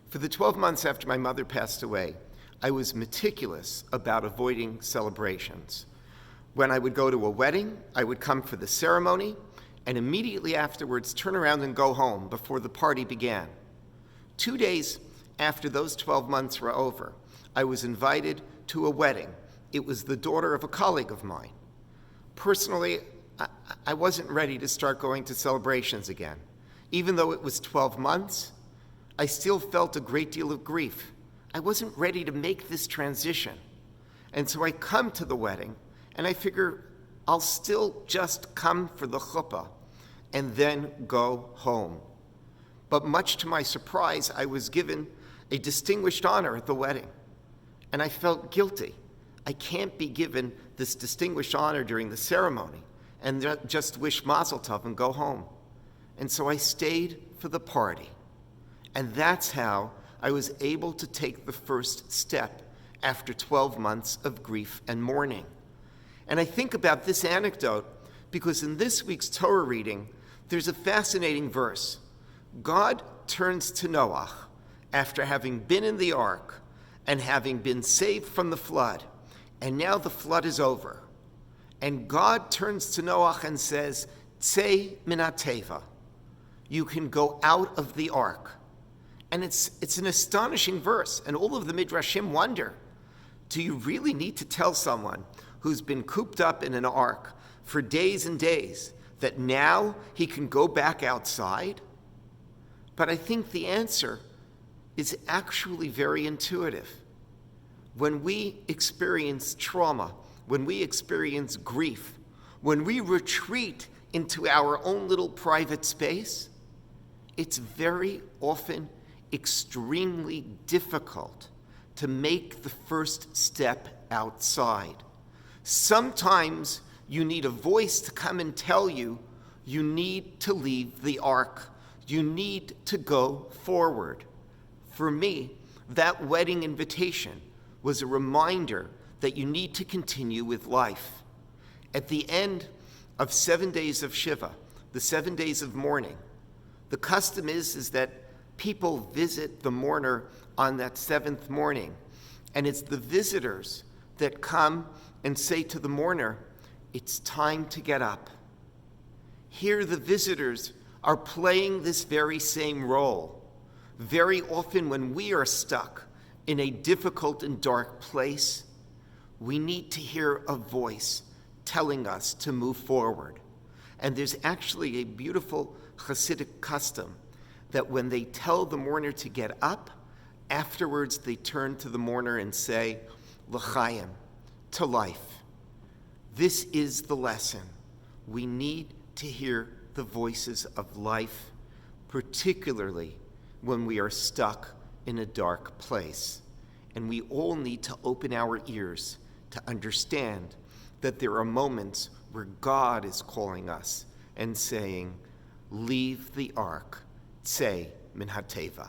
For the 12 months after my mother passed away, I was meticulous about avoiding celebrations. When I would go to a wedding, I would come for the ceremony and immediately afterwards turn around and go home before the party began. 2 days after those 12 months were over, I was invited to a wedding. It was the daughter of a colleague of mine. Personally, I wasn't ready to start going to celebrations again. Even though it was 12 months, I still felt a great deal of grief. I wasn't ready to make this transition. And so I come to the wedding, and I figure I'll still just come for the chuppah and then go home. But much to my surprise, I was given a distinguished honor at the wedding, and I felt guilty. I can't be given this distinguished honor during the ceremony and just wish mazel tov and go home. And so I stayed for the party. And that's how I was able to take the first step after 12 months of grief and mourning. And I think about this anecdote because in this week's Torah reading, there's a fascinating verse. God turns to Noach after having been in the ark and having been saved from the flood, and now the flood is over. And God turns to Noach and says, Tzei min hateva. You can go out of the ark. And it's an astonishing verse, and all of the Midrashim wonder, do you really need to tell someone who's been cooped up in an ark for days and days that now he can go back outside? But I think the answer is actually very intuitive. When we experience trauma, when we experience grief, when we retreat into our own little private space, it's very often extremely difficult to make the first step outside. Sometimes you need a voice to come and tell you, you need to leave the ark. You need to go forward. For me, that wedding invitation was a reminder that you need to continue with life. At the end of 7 days of Shiva, the 7 days of mourning, the custom is that people visit the mourner on that 7th morning. And it's the visitors that come and say to the mourner, it's time to get up. Here the visitors are playing this very same role. Very often when we are stuck in a difficult and dark place, we need to hear a voice telling us to move forward. And there's actually a beautiful Hasidic custom that when they tell the mourner to get up, afterwards they turn to the mourner and say, L'chaim, to life. This is the lesson. We need to hear the voices of life, particularly when we are stuck in a dark place. And we all need to open our ears to understand that there are moments where God is calling us and saying, leave the ark, tzei min hateva.